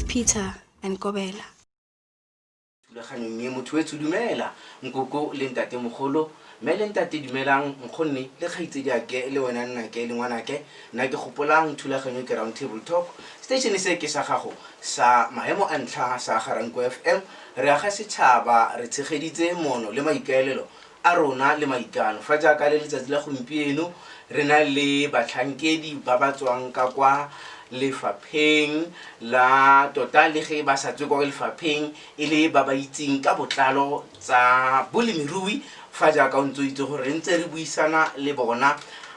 Peter and Kobela. Nkoko le ntate Mogolo me le ntate dumelang nkgonne le kgaitsedi ake le wena nna ke le ngwanake nna ke gopolang thulaganyo ke round table talk station se ke sa gago sa maemo a ntlha sa Garanko FM re aga setšhaba re tshegeditse mono le maikaelelo a rona le maikano fa jaaka le letsatsi la gompieno re na le batlhankedi ba ba tswang ka kwa lefapheng la tota le ge ba sa tswe kwa lefapheng e le ba ba itseng ka botlalo tsa bolemirui fa jaaka o ntse o itse gore re ntse re buisana le bona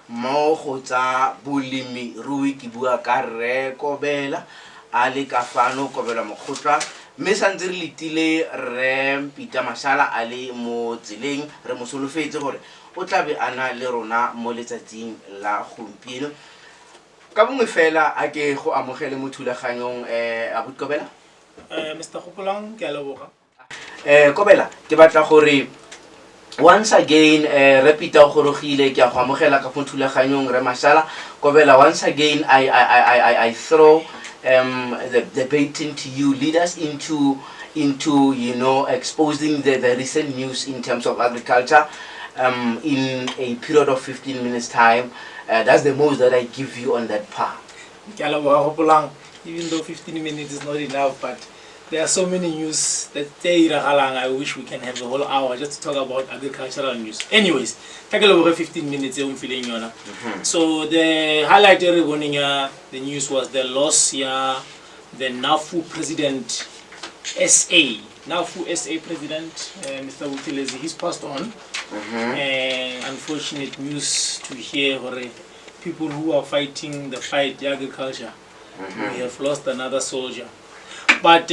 mo go tsa bolemirui ke bua ka Rre Kobela a le ka fano Kobela Mokgohloa mme santse re letile Rre Peter Mashala a le mo tseleng re mo solofetse gore o tla be ana le rona mo letsatsing la gompieno ka bongwe fela a ke go amogele mo thulaganyong Abuti Kobela Mr. Gopolang ke a leboga Kobela ke batla gore once again Peter o gorogile ke a go amogela ka mo thulaganyong Re Mashala Kobela once again I throw the baton to you. Lead us into you know exposing the recent news in terms of agriculture in a period of 15 minutes time. That's the most that I give you on that part. Even though 15 minutes is not enough, but there are so many news that I wish we can have the whole hour just to talk about agricultural news. Anyways, take a look at 15 minutes. So the highlight the news was the loss here, the NAFU president SA. NAFU SA president, Mr. Wutilezi, he's passed on. Unfortunate news to hear people who are fighting the fight, the agriculture. We have lost another soldier. But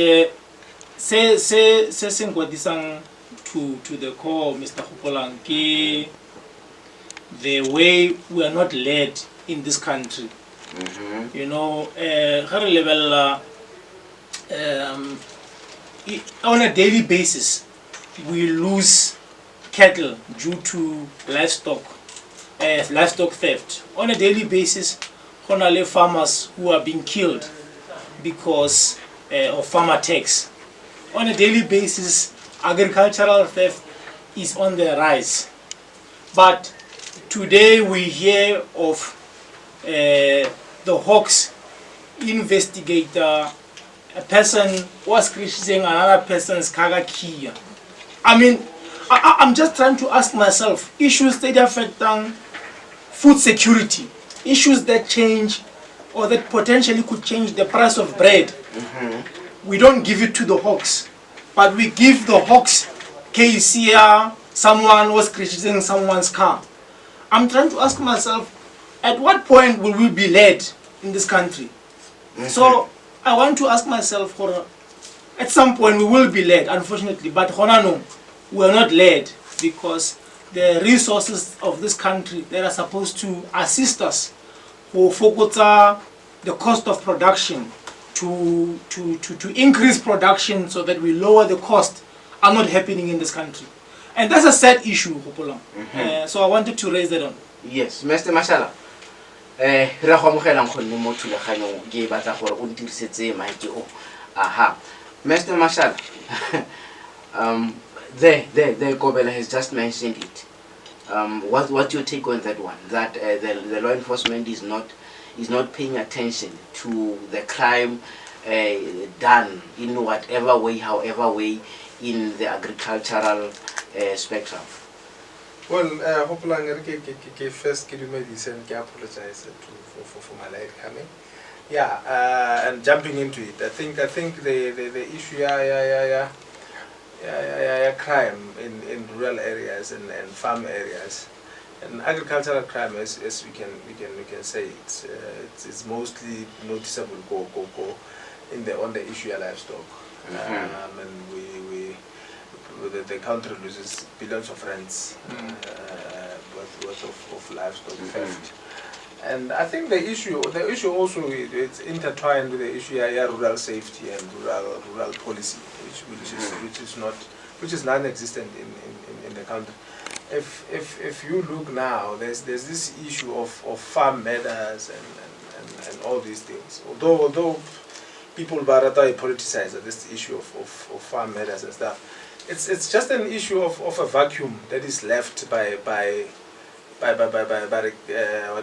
say to the core, Mr. Gopolang, the way we are not led in this country. You know, on a daily basis, we lose cattle due to livestock theft. On a daily basis, only farmers who are being killed because of farmer tax. On a daily basis, agricultural theft is on the rise. But today we hear of the Hawks investigator, a person was criticizing another person's kagakia. I mean, I'm just trying to ask myself, issues that affect food security, issues that change or that potentially could change the price of bread. We don't give it to the Hawks, but we give the Hawks KCR, someone was criticizing someone's car. I'm trying to ask myself, at what point will we be led in this country? So I want to ask myself, at some point we will be led, unfortunately, but no, we are not led because the resources of this country that are supposed to assist us who focus the cost of production to increase production so that we lower the cost are not happening in this country. And that's a sad issue, Gopolang. So I wanted to raise that on. Yes, Mr. Mashala. Mr. Mashala. The Kobela has just mentioned it. What's your take on that one? That the law enforcement is not paying attention to the crime done in whatever way, however way, in the agricultural spectrum. Well, first, can you apologize for my late coming? Yeah, and jumping into it, I think the issue, crime in rural areas and farm areas, and agricultural crime, as we can say, it's mostly noticeable on the issue of livestock, and the country loses billions of rands worth of livestock theft. And I think the issue also it's intertwined with the issue of rural safety and rural policy, which is non-existent in the country. If you look now, there's this issue of farm matters and all these things. Although people barata politicize this issue of farm matters and stuff. It's just an issue of a vacuum that is left by what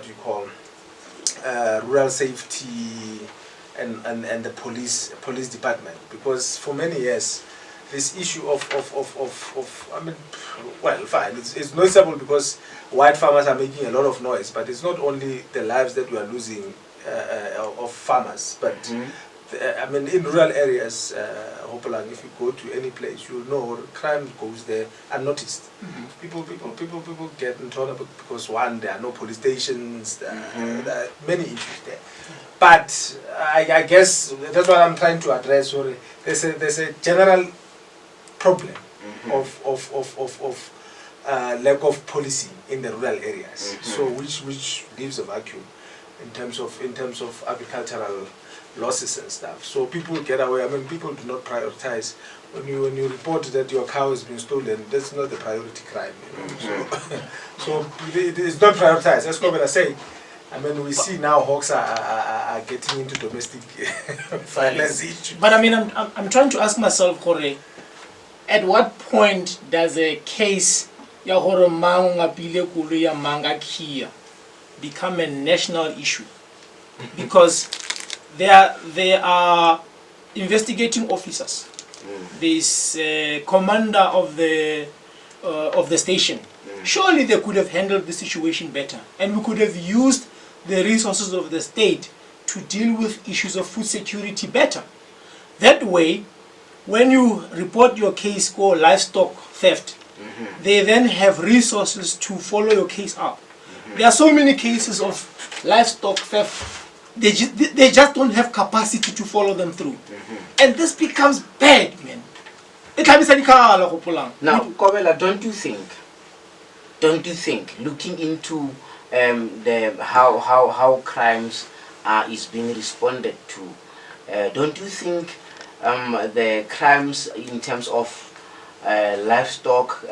do you call rural safety and the police department, because for many years this issue of I mean, well, fine, it's noticeable because white farmers are making a lot of noise, but it's not only the lives that we are losing of farmers, but I mean, in rural areas, Hopelang, if you go to any place, you'll know crime goes there unnoticed. People get in trouble because, one, there are no police stations, there are many issues there. But I guess that's what I'm trying to address. Sorry, there's a general problem of lack of policy in the rural areas. So which leaves a vacuum in terms of agricultural losses and stuff. So people get away. I mean, people do not prioritize. When you report that your cow has been stolen, that's not the priority crime. You know? So it's not prioritized. That's what I say. I mean, we see now hawks are getting into domestic violence issues. But I mean, I'm trying to ask myself, Jorge, at what point does a case ya gore mang a pile koloi ya mang a kia become a national issue? Because there are investigating officers. There's a commander of the station. Surely they could have handled the situation better, and we could have used the resources of the state to deal with issues of food security better. That way, when you report your case for livestock theft, they then have resources to follow your case up. There are so many cases of livestock theft. They just don't have capacity to follow them through. And this becomes bad, man. Now, Kobela, don't you think, looking into how crimes is being responded to, don't you think the crimes in terms of livestock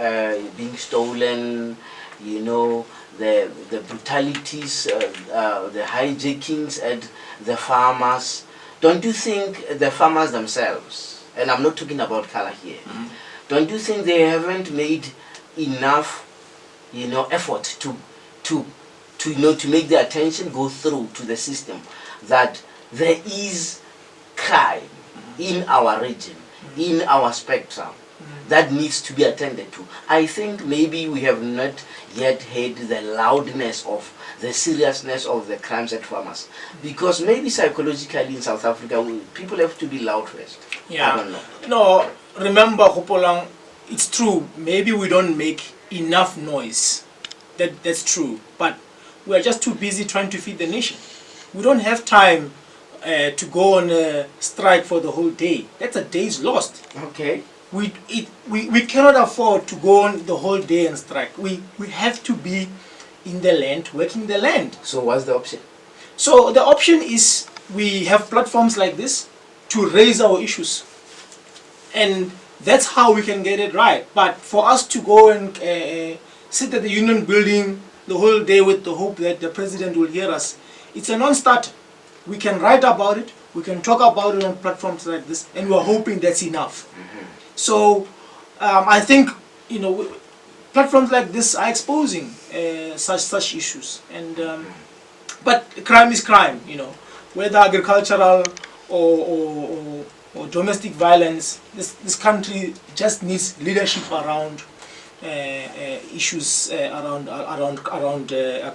being stolen, you know, the brutalities, the hijackings at the farmers, don't you think the farmers themselves, and I'm not talking about color here, don't you think they haven't made enough, you know, effort to make the attention go through to the system that there is crime in our region, in our spectrum, that needs to be attended to? I think maybe we have not yet heard the loudness of the seriousness of the crimes at farmers, because maybe psychologically in South Africa people have to be loud first. Yeah. I don't know. No, remember, Hopolang, it's true. Maybe we don't make enough noise. That's true. But we are just too busy trying to feed the nation. We don't have time to go on a strike for the whole day. That's a day's lost. Okay. We cannot afford to go on the whole day and strike. We have to be in the land, working the land. So what's the option? So the option is we have platforms like this to raise our issues. And that's how we can get it right. But for us to go and sit at the union building the whole day with the hope that the president will hear us, it's a non-starter. We can write about it, we can talk about it on platforms like this, and we're hoping that's enough. So I think, you know, platforms like this are exposing such issues. And but crime is crime, you know, whether agricultural or domestic violence. This country just needs leadership around issues around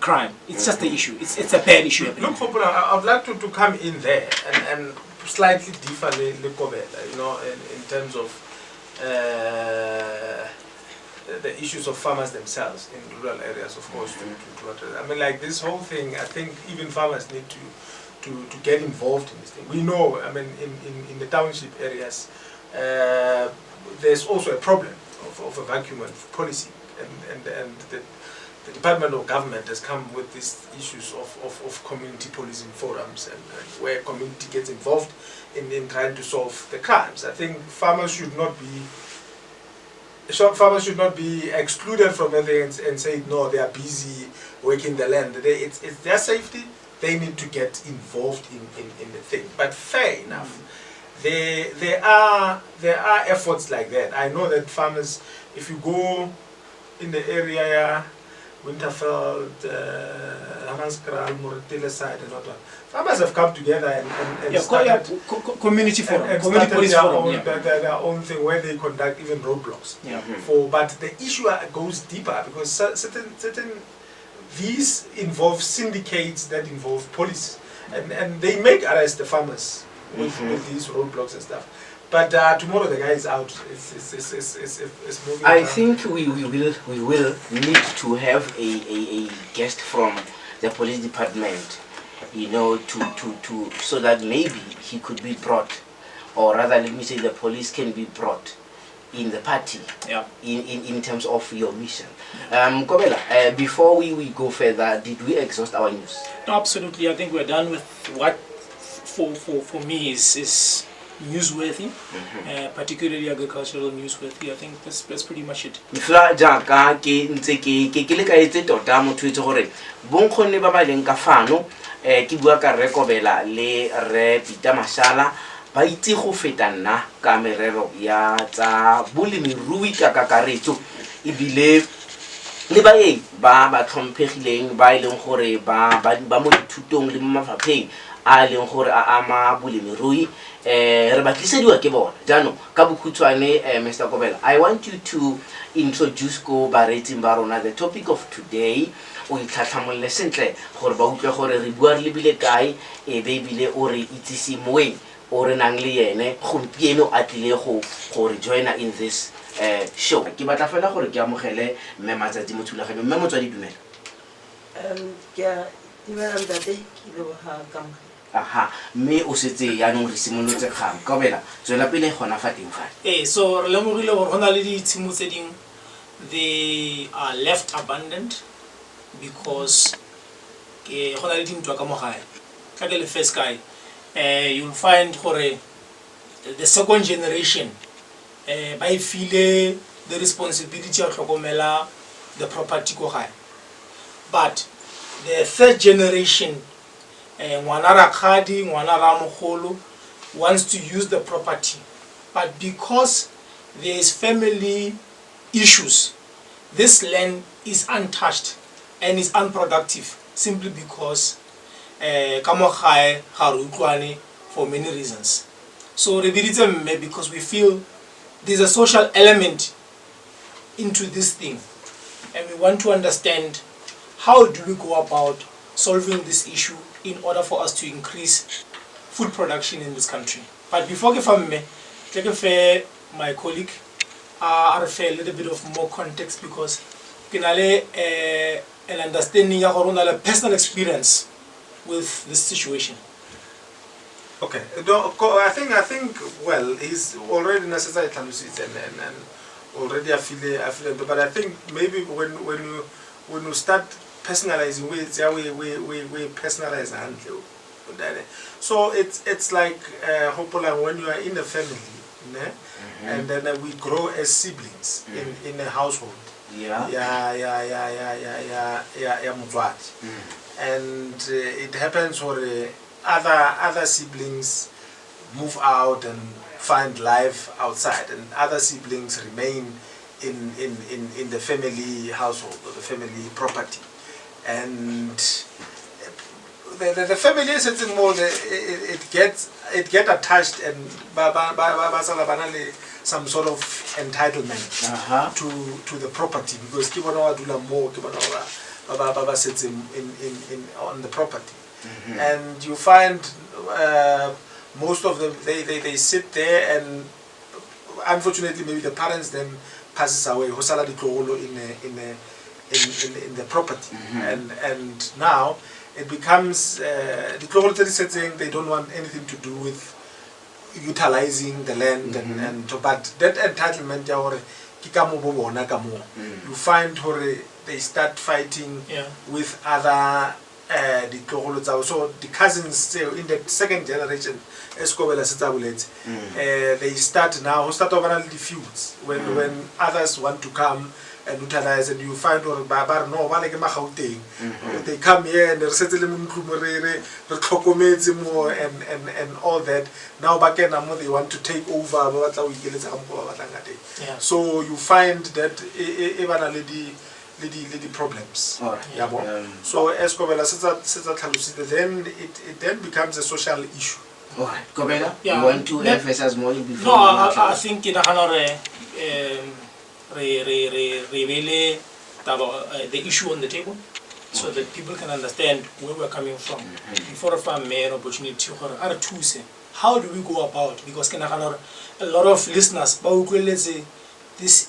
crime. It's just an issue. It's a bad issue. Look, I would like to come in there and slightly differently, you know, in terms of the issues of farmers themselves in rural areas, of course. I mean, like this whole thing, I think even farmers need to get involved in this thing. We know, I mean, in the township areas, there's also a problem of a vacuum of policy, and the Department of Government has come with these issues of community policing forums and where community gets involved in trying to solve the crimes. I think farmers should not be excluded from everything and say no, they are busy working the land. It's their safety. They need to get involved in the thing. But fair enough. there are efforts like that. I know that farmers, if you go in the area, Winterfeld, Hammanskraal, Moretele side, and all that, farmers have come together and started, community forum, and community started police their forum. own, their own thing where they conduct even roadblocks. Yeah. But the issue goes deeper because certain these involve syndicates that involve police, and they make arrest the farmers with these roadblocks and stuff. But tomorrow the guy is out. It's moving. I think we will need to have a guest from the police department, you know, to so that maybe he could be brought, or rather, let me say, the police can be brought in the party. Yeah. In terms of your mission. Kobela, before we go further, did we exhaust our news? No, absolutely. I think we're done with what for me is newsworthy, particularly agricultural newsworthy. I think that's pretty much it. Fla jaka ke ntse ke le ka etse tota motho etse gore bonkgonne ba ba leng ka fano ke bua ka re Kobela le re Pita Mashala ba itse go feta nna ka merero ya tsa bolemirui ka kakaretso ebile le ba tlhomphegileng ba ileng gore ba mo dithutong le mo mafapheng a leng gore a ama bolemirui re batlisediwa ke bona jaanong ka bokhutshwane Mr. Kobela, I want you to introduce ko bareetsing ba rona the topic of today o itlhatlhamolle sentle gore ba utlwe gore re bua re lebile kae ebile o re itsise moeng o re nang le yene gompieno a tlile go re joina in this show. Ke batla fela gore ke amogele mme Matsatsi mo thulaganyo. Mme Motswadi dumela. Ke a dumela ntate, ke leboga ka mo. Aha, mme o setse yaanong re simolotse kgang. Kobela, tswela pele gona fa teng fa. So re lemogile gore go na le ditshimo tse ding they are left abandoned because go na le dintwa ka mo gae. Ka ke le first guy, you'll find gore the second generation ba feel the responsibility of tlhokomela the property ko gae, but the third generation ngwana rakgadi ngwana ramogolo wants to use the property, but because there is family issues, this land is untouched and is unproductive simply because ka mo gae ga re utlwane for many reasons. So re biditse mme because we feel there's a social element into this thing, and we want to understand how do we go about solving this issue in order for us to increase food production in this country. But before I fair my colleague a a little bit of more context because an understanding of personal experience with this situation. Okay, I think well, he's already necessary and already I feel, but I think maybe when you start personalizing, we personalize and so it's like when you are in a family, and then we grow as siblings in a household. And it happens where other siblings move out and find life outside, and other siblings remain in the family household or the family property. And the family is something more. It gets attached and some sort of entitlement to the property because sits on the property. And you find most of them they sit there, and unfortunately maybe the parents then passes away in the property, and now it becomes the global setting. They don't want anything to do with utilizing the land, but that entitlement you find they start fighting with other so the cousins in the second generation they start over the feuds when others want to come and euthanize, and you find or bar no one like Gauteng. They come here and they're settling more and all that. Now back then they want to take over. Yeah. So you find that even a lady problems. All right. Yeah, so as Kobela then it then becomes a social issue. All right. Kobela, Yeah. you want to emphasize more before? No, I think in the issue on the table, so that people can understand where we're coming from. Before a man opportunity to how do we go about? Because a lot of listeners, this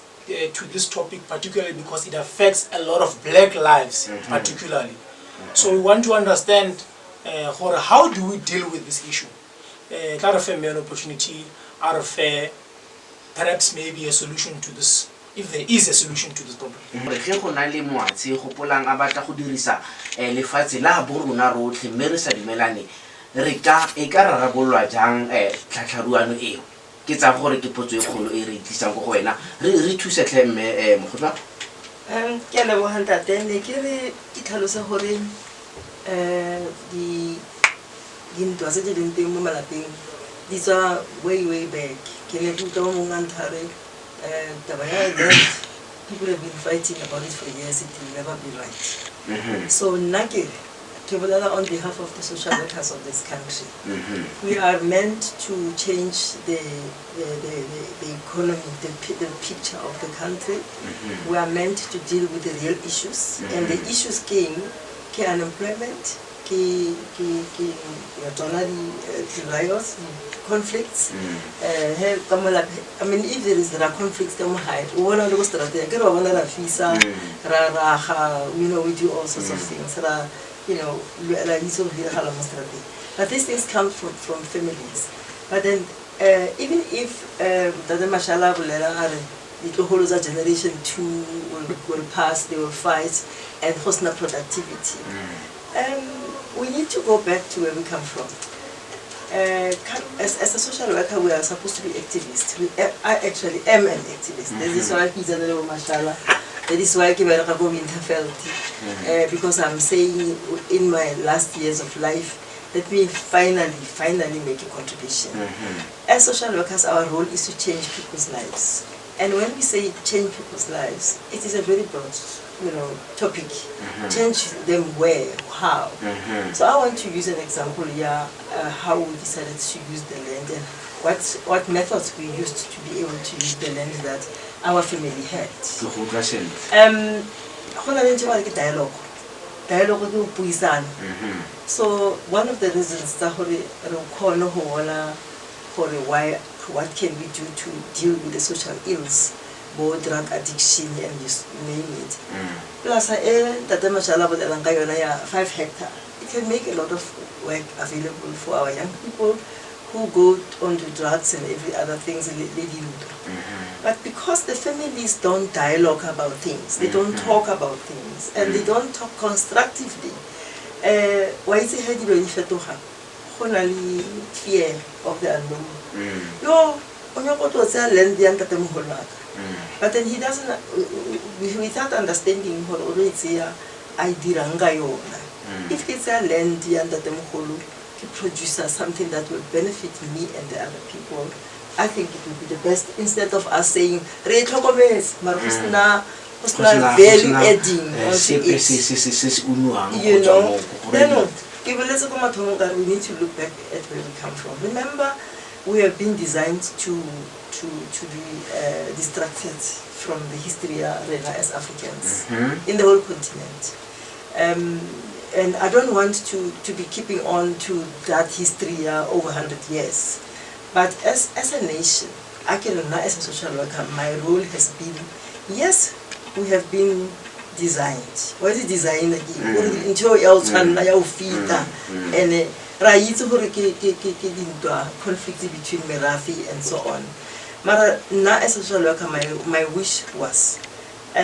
to this topic particularly because it affects a lot of black lives particularly. So we want to understand how do we deal with this issue? Man opportunity, perhaps maybe a solution to this, if there is a solution to this problem. Ke tsa gore ke potso e kgolo e re tlisang go wena re thuse tle mme Mokgohloa. Ke le bohanta tenne ke re ke tlhalosa gore di ntwa tse di leng teng mo malapeng di tswa way back. Ke ne ke utlwa mo ngantare taba ya that people have been fighting about it for years, it will never be right. So nna ke bolela on behalf of the social workers of this country. We are meant to change the economy, the picture of the country. We are meant to deal with the real issues, and the issues came unemployment, riots, conflicts. I mean, if there are conflicts, we do all sorts of things. But these things come from families. But then, even if the Mashallah the generation 2 will pass, they will fight, and hosna productivity. We need to go back to where we come from. As a social worker, we are supposed to be activists. I actually am an activist. That is why Mashallah. That is why I go because I'm saying in my last years of life, let me finally make a contribution. As social workers, our role is to change people's lives. And when we say change people's lives, it is a very broad, topic. Change them where, how. So I want to use an example here, how we decided to use the land and what methods we used to be able to use the land that our family had. Dialogue So one of the reasons that what can we do to deal with the social ills, both drug addiction and you name it. Plus, 5 hectares. It can make a lot of work available for our young people who go on to drugs and every other things. But because the families don't dialogue about things, they don't talk about things, and they don't talk constructively, why is it fear of the unknown? But then he doesn't, without understanding what if it's a land to produce something that will benefit me and the other people, I think it would be the best, instead of us saying value adding we need to look back at where we come from. Remember, we have been designed to be distracted from the history as Africans in the whole continent. And I don't want to be keeping on to that history over 100 years. But as a nation, as a social worker, my role has been, yes, we have been designed. What is design again? Conflict between Merafi and so on. But as a social worker, my wish was,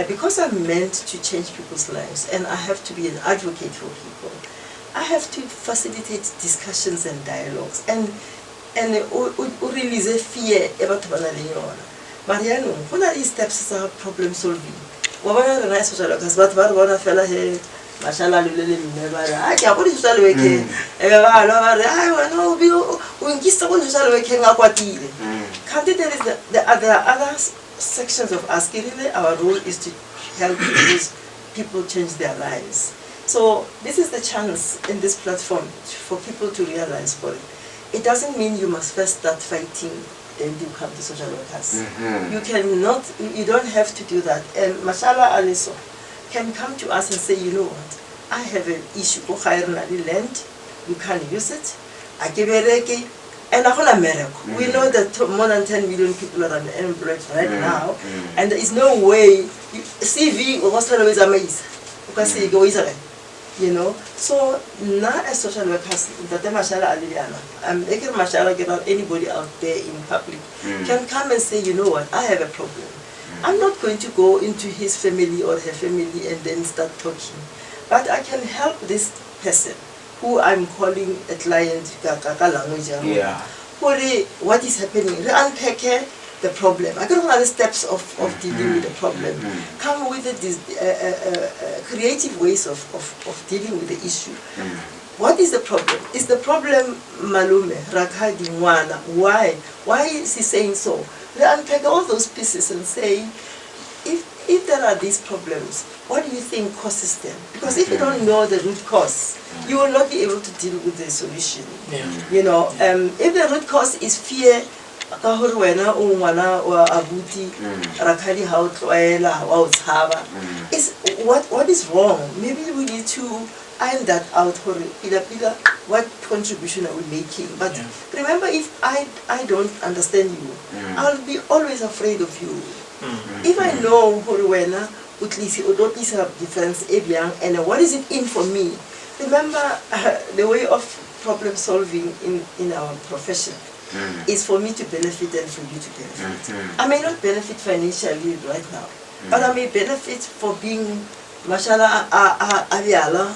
because I'm meant to change people's lives and I have to be an advocate for people, I have to facilitate discussions and dialogues and release fear about Mariano, what are these steps of problem solving? wa bona re na social workers batho ba re bona fela he mashala le mme ba re a ke a go di social worker e ba lo ba re ai wena o bi o nkisa go social worker nga kwatile can't there is the other sections of us really our role is to help people change their lives. So this is the chance in this platform for people to realize for it. It doesn't mean you must first start fighting then you come to social workers. You don't have to do that. And Mashallah Aliso can come to us and say, you know what, I have an issue, land, you can't use it. I give it and we know that more than 10 million people are unemployed right now, and there is no way CV was always amazing because you know. So now as social workers, that Mashallah Aliana, I'm making Mashallah get out anybody out there in public can come and say, you know what, I have a problem. I'm not going to go into his family or her family and then start talking, but I can help this person who I'm calling a client, yeah. What is happening? Unpack the problem. I don't know the steps of dealing with the problem. Come with creative ways of dealing with the issue. What is the problem? Is the problem malume, rakadi, mwana? Why? Why is he saying so? Unpack all those pieces and say, if there are these problems, what do you think causes them? Because if you don't know the root cause, you will not be able to deal with the solution. You know, if the root cause is fear, is what is wrong? Maybe we need to iron that out. What contribution are we making? But remember, if I don't understand you, I'll be always afraid of you. If I know Horuena, difference and what is it in for me? Remember, the way of problem solving in our profession is for me to benefit and for you to benefit. I may not benefit financially right now, but I may benefit for being mashallah aviala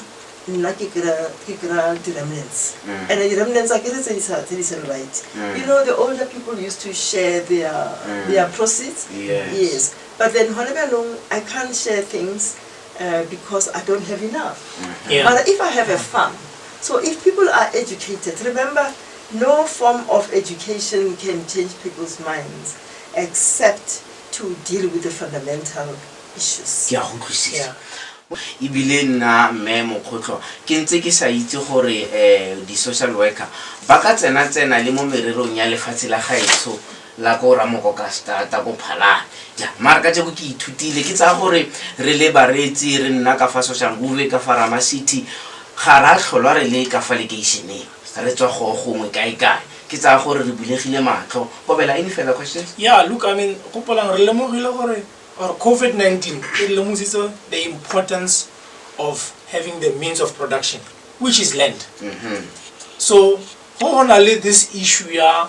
nakikira the remnants. And the remnants are getting right. You know, the older people used to share their proceeds. Yes. But then whenever I can't share things because I don't have enough. But if I have a farm, so if people are educated, remember, no form of education can change people's minds except to deal with the fundamental issues. Ibile nna mme Mokgohloa ke ntse ke sa itse gore di social worker ba ka tsena le mo mererong ya lefatshe la gaetso la go ramoko ka starta go phalana ja mara ka tsego ke ithutile ke tsa gore re le baretsi re nna ka fa social move ka Farama City ga ra tlholwa re le ka fa locationeng re tswa go gongwe kae ke tsa gore re bulegile matlo go bela any further questions? Yeah, look, I mean, go polang re lemogile gore or COVID-19, it lemositse the importance of having the means of production, which is land. So, honestly, this issue ya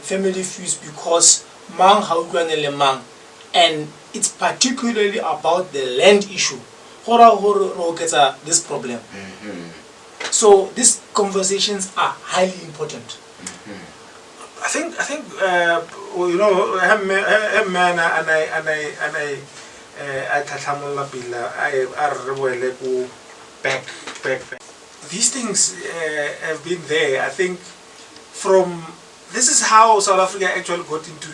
family feuds because mang ha utlwanele mang, and it's particularly about the land issue. This problem. So these conversations are highly important. I think you know, man and I back. These things have been there. I think this is how South Africa actually got into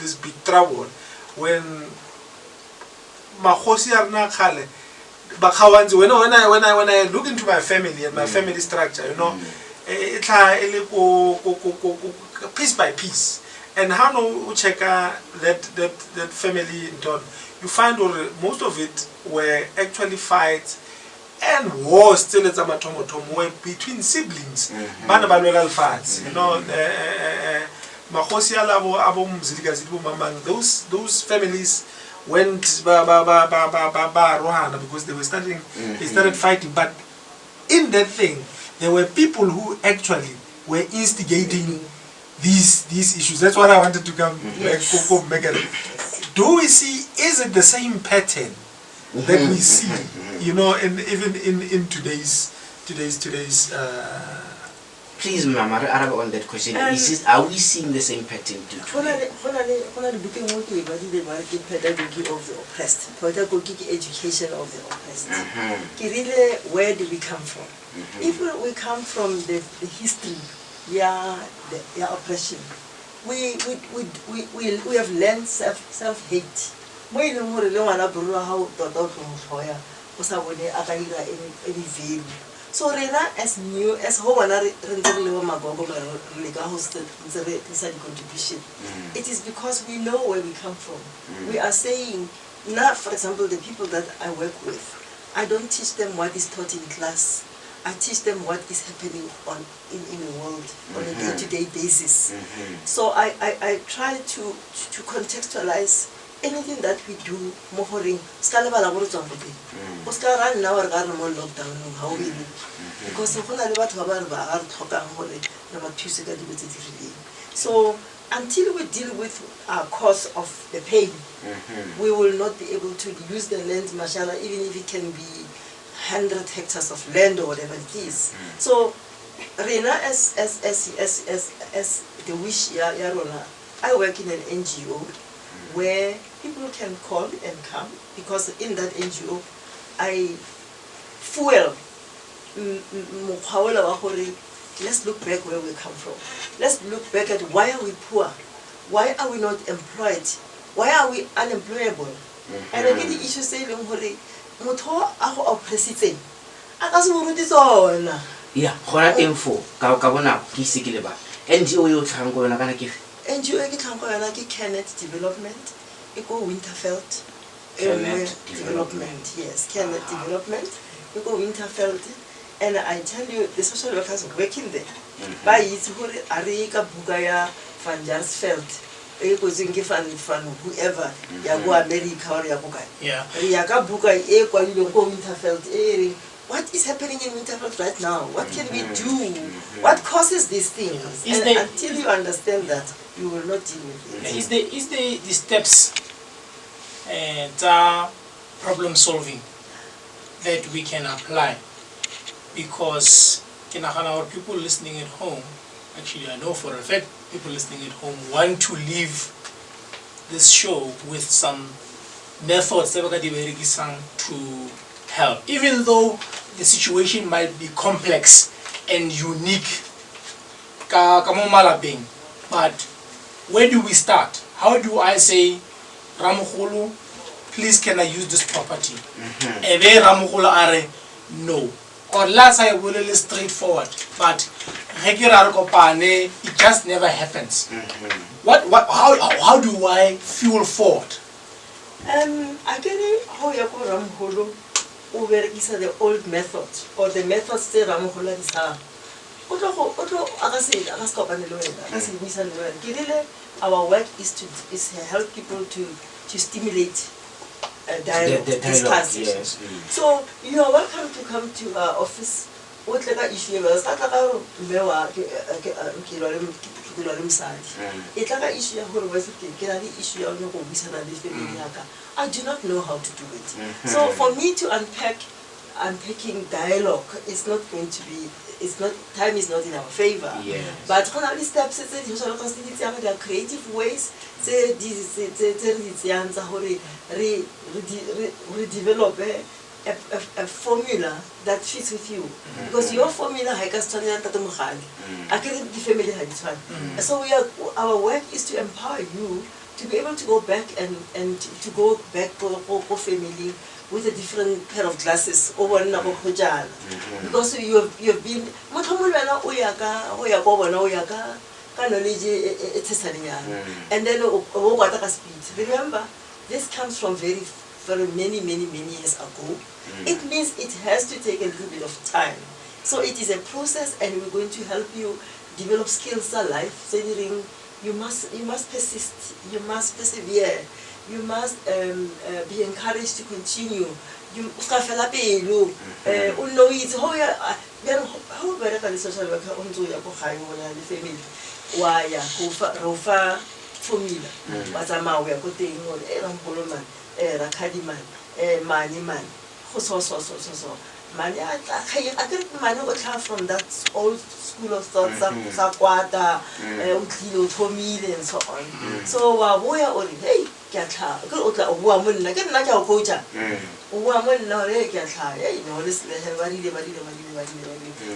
this big trouble when Makhosi arna khale bakhawanzi when I look into my family and my family structure, you know, it's piece by piece, and how no check that family in turn, you find most of it were actually fights and wars still at Zamatomotom were between siblings. Bana balwela fights, you know. Makhosi alabo abo mziligazibo mamang, those families went rohana because they started fighting. But in that thing, there were people who actually were instigating these issues. That's what I wanted to come make it. Do we see, is it the same pattern that we see, you know, even in today's Please, Mama, on that question. Are we seeing the same pattern too? Pedagogy of the oppressed, pedagogic education of the oppressed. Really, where do we come from? If we come from the history, the oppression, we have learned self-hate. So Rena, as new as contribution, it is because we know where we come from. We are saying, now for example, the people that I work with, I don't teach them what is taught in class. I teach them what is happening in the world on a day-to-day basis. So I try to contextualize anything that we do. Because so until we deal with our cause of the pain, we will not be able to use the land, mashallah, even if it can be 100 hectares of land or whatever it is. So Rena, as the wish Yarona, I work in an NGO where people can call and come, because in that NGO I fuel. Let's look back where we come from. Let's look back at why are we poor? Why are we not employed? Why are we unemployable? And I get the issue saying, yeah, hora info, Kabona, Kisikileba, NGO Tango Naganaki. NGO Kenneth Development, Eco Winterfeld Development, yes, Kenneth Development, Eco Winterfeld. And I tell you, the social workers working there. By it, Arika Bugaya Van Jarsfeld, whoever, Yago America or Yabuga. Yaka Buga, Equa, you don't go Winterfeld. What is happening in Winterfeld right now? What can we do? What causes these things? And until you understand that, you will not deal with it. Is the steps problem solving that we can apply? Because our people listening at home, actually I know for a fact people listening at home want to leave this show with some methods to help, even though the situation might be complex and unique. But where do we start? How do I say, Ramukhulu, please can I use this property? Ebe Ramukhulu are no. Or last I will be straightforward, but it just never happens. How do I fuel forward? I get how you call Ramholo over the old methods or the methods that Ramhola is our work is to help people to stimulate dialogue, discuss. Yes. So you are welcome to come to our office. What like issue was that I do not know how to do it. So for me to unpacking dialogue is not going to be, time is not in our favor. But when all these steps, there are creative ways to develop a formula that fits with you. Because your formula has the family. So our work is to empower you to be able to go back and to go back for family with a different pair of glasses over because you have been and then remember, this comes from very many years ago. It means it has to take a little bit of time. So it is a process, and we're going to help you develop skills in life. You must persist, you must persevere, you must be encouraged to continue. You must how social worker formula money I get money from that old school of thought sa kwata utlile uthomile and so on. So wa boya o hey ke tla ke o tla o bua mo nna ke nna ke o coacha o bua mo nna re ke tla hey no let's ba rile.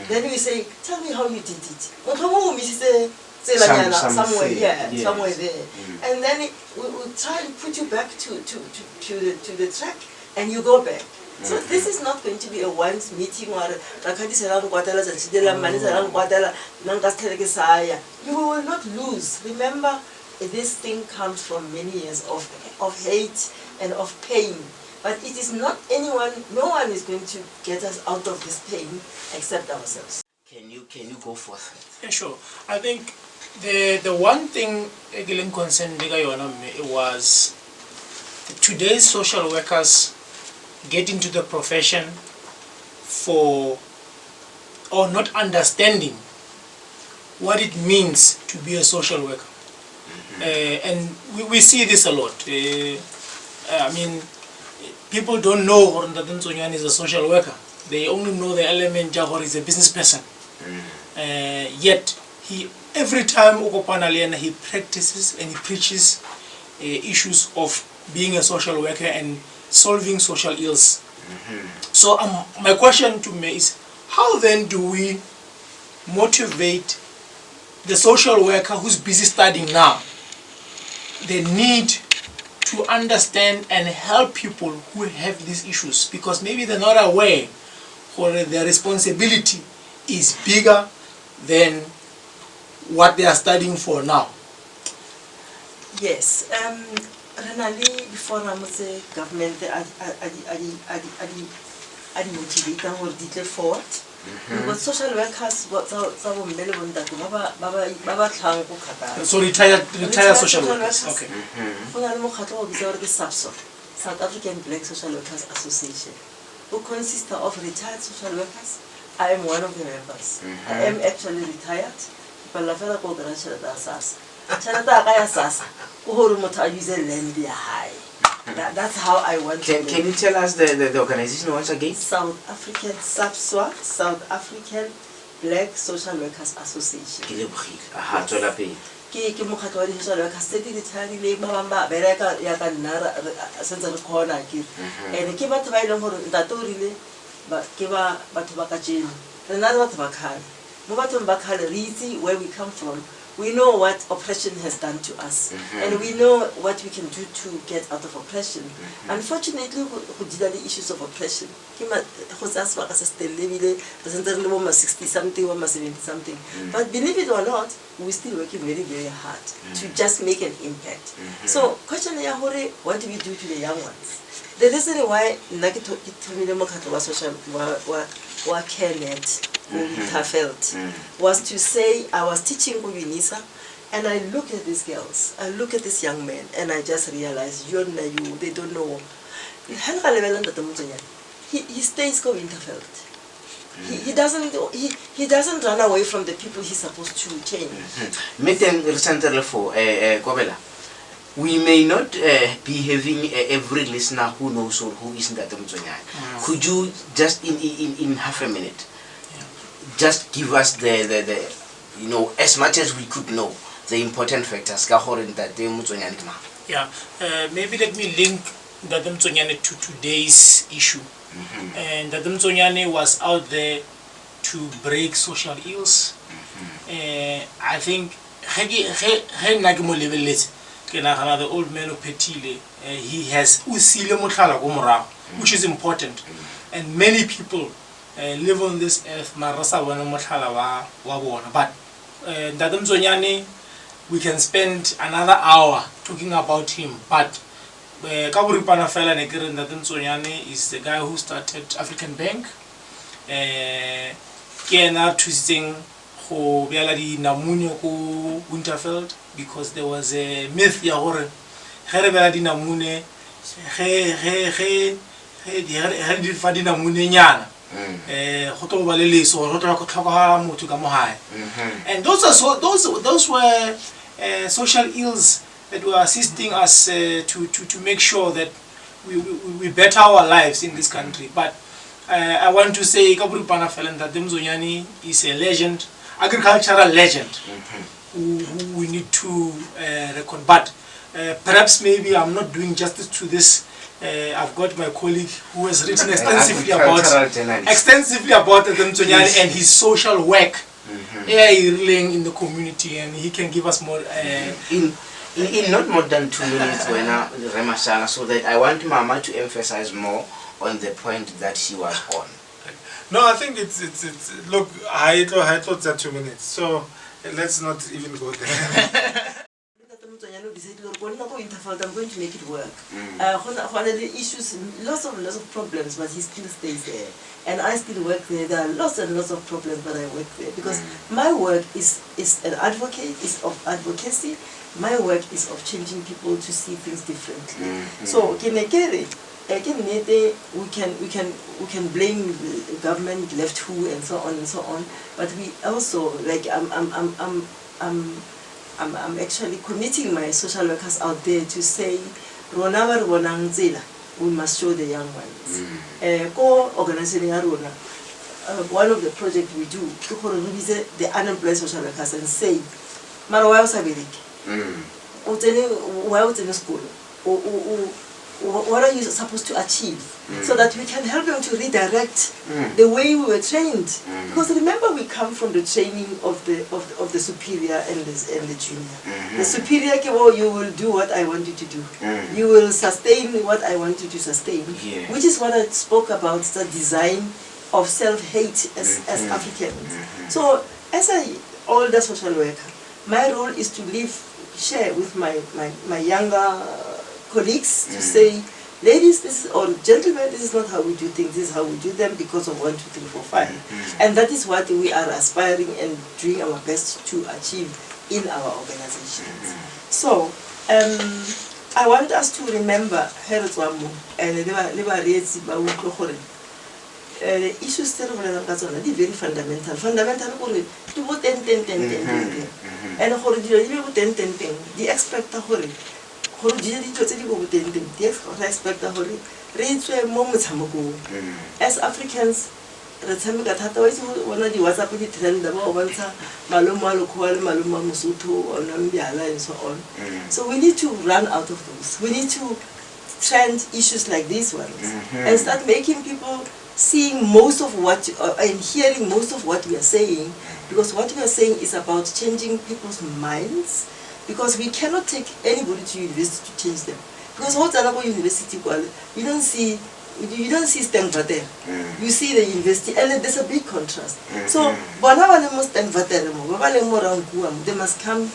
Then we say tell me how you did it o misise somewhere somewhere there. And then we try to put you back to the track and you go back. So this is not going to be a once meeting or you will not lose. Remember, this thing comes from many years of hate and of pain. But it is not anyone, no one is going to get us out of this pain except ourselves. Can you go forth? Yeah, sure. I think the one thing Egilin concerned was today's social workers get into the profession for or not understanding what it means to be a social worker. And we see this a lot. I mean, people don't know that Ntsonyane is a social worker. They only know the element Jahor is a business person. Yet, every time he practices and he preaches issues of being a social worker and solving social ills. So my question to me is, how then do we motivate the social worker who's busy studying now the need to understand and help people who have these issues, because maybe they're not aware or their responsibility is bigger than what they are studying for now? Yes. Renali, before I say government, I motivate or declare forward. Because social workers, so retired social workers. Okay. South African Black Social Workers Association, who consists of retired social workers. I am one of the members. I am actually retired. That's how I want to. Can you tell us the organization once again? South African SAPSWA, South African Black Social Workers Association. Ke mokgatlo wa di-social workers tse di retirileng ba bang ba bereka ya ka nna sentse re kgona ke and ke batho ba e leng gore ntate o rile ke ba batho ba ka jeno rena re batho ba kgale mo bathong ba kgale re itse where we come from. We know what oppression has done to us, and we know what we can do to get out of oppression. Unfortunately, we deal with the issues of oppression. 60-something, 70-something. But believe it or not, we're still working very, very hard to just make an impact. So, question is, what do we do to the young ones? The reason why was to say I was teaching Ubinisa, and I look at these girls, I look at this young man, and I just realized they don't know. He stays go Winterfeld. He doesn't run away from the people he's supposed to change. We may not be having every listener who knows or who isn't at Mtsonyane. Could you just in half a minute just give us the as much as we could know the important factors that yeah, maybe let me link Ndate Mtsonyane to today's issue. And Ndate Mtsonyane was out there to break social ills. I think the old man of Petile, he has which is important, and many people live on this earth. But Ndate Mtsonyane, we can spend another hour talking about him. But Ndate Mtsonyane is the guy who started African Bank. Twisting Winterfeld, because there was a myth and those were social ills that were assisting us to make sure that we better our lives in this country. But I want to say Kaburupana Felenta Demzonyani is a legend, agricultural legend, who we need to reckon. But perhaps maybe I'm not doing justice to this. I've got my colleague who has written extensively about Demzonyani and his social work in the community, and he can give us more. In not more than 2 minutes, Remashala, so that I want Mama to emphasize more on the point that she was on. No, I think it's look, I thought that 2 minutes, so let's not even go there. I'm going to make it work. Issues, lots of problems, but he still stays there, and I still work there. There are lots and lots of problems, but I work there because my work is an advocate, is of advocacy. My work is of changing people to see things differently. So we can blame the government, left who, and so on and so on. But we also, like, I'm actually committing my social workers out there to say, we must show the young ones. One of the projects we do, the unemployed social workers and say, why in school? What are you supposed to achieve? So that we can help them to redirect the way we were trained. Because remember, we come from the training of the superior and the junior. The superior, you will do what I want you to do. You will sustain what I want you to sustain. Which is what I spoke about, the design of self-hate as Africans. So as an older social worker, my role is to share with my younger colleagues to say, ladies, or gentlemen, this is not how we do things, this is how we do them because of 1, 2, 3, 4, 5. And that is what we are aspiring and doing our best to achieve in our organizations. So, I want us to remember and the issues that are very fundamental. Fundamental, and the expect as Africans, so we need to run out of those. We need to trend issues like these ones and start making people seeing most of what and hearing most of what we are saying, because what we are saying is about changing people's minds. Because we cannot take anybody to university to change them. Because what's another university, you don't see Stanford there. You see the university, and there's a big contrast. So, they must come.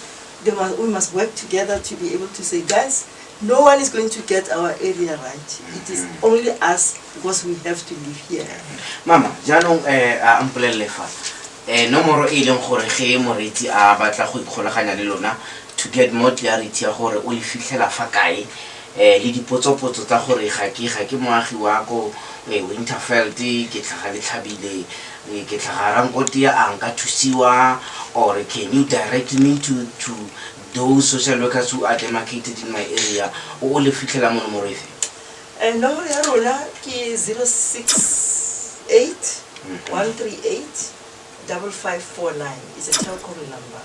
We must work together to be able to say, guys, no one is going to get our area right. It is only us, because we have to live here. Mama, janong ampulelefa. Nomoro ileng gore ge moreti a batla go ikgolaganya le lona to get more clarity ya gore o le fihlela fa kae le dipotsopotso tsa gore ga ke moagi wa go Winterfeld ke tlhaga le tlhabile ke tlhaga Rankoti a nka thusiwa, or can you direct me to those social workers who are demarcated in my area o le fihlela mo nomoro efe? Nomoro ya rona ke 068 138 5549. It's a telecom number.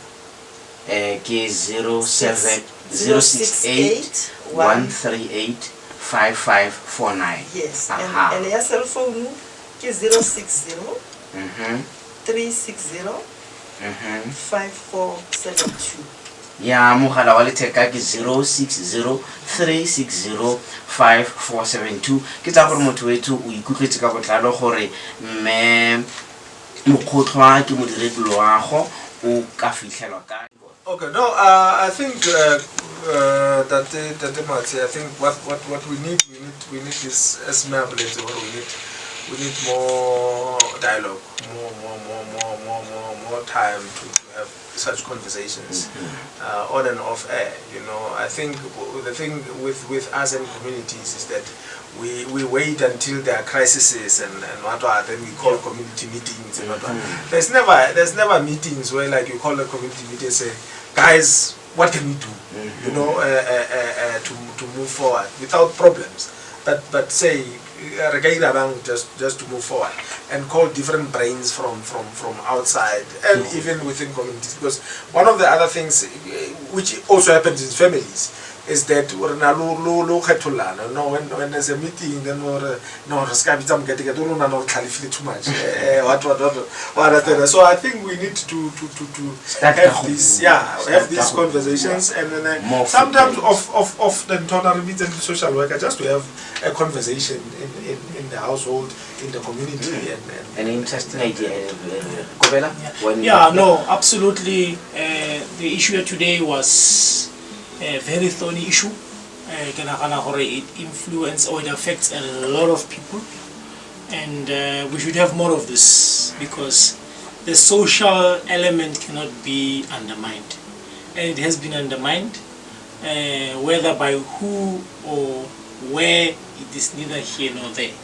Ke 068 138 5549. Yes. And your cell phone is 060 360 5472. Ya mogala wa letheka ke 060 360 5472. Ke tsa gore motho wethu o ikutlwetse ka botlalo gore mme Mokgohloa ke modiredi loago o ka fitlhelwa ka. Okay, no, I think that Matsi, I think what we need is, as we need more dialogue, more time to have such conversations on and off air. You know, I think the thing with us and communities is that we wait until there are crises and what then we call community meetings and what. There's never meetings where like you call a community meeting and say, guys, what can we do? You know, to move forward without problems. But say, just to move forward and call different brains from outside and even within communities, because one of the other things which also happens in families is that when there's a meeting, then no, too much. So I think we need to have these, have these conversations, and then sometimes of the tolerance and the social worker, just to have a conversation in the household, in the community. An interesting idea. No, absolutely. The issue here today was a very thorny issue. It influences or it affects a lot of people, and we should have more of this, because the social element cannot be undermined, and it has been undermined, whether by who or where, it is neither here nor there.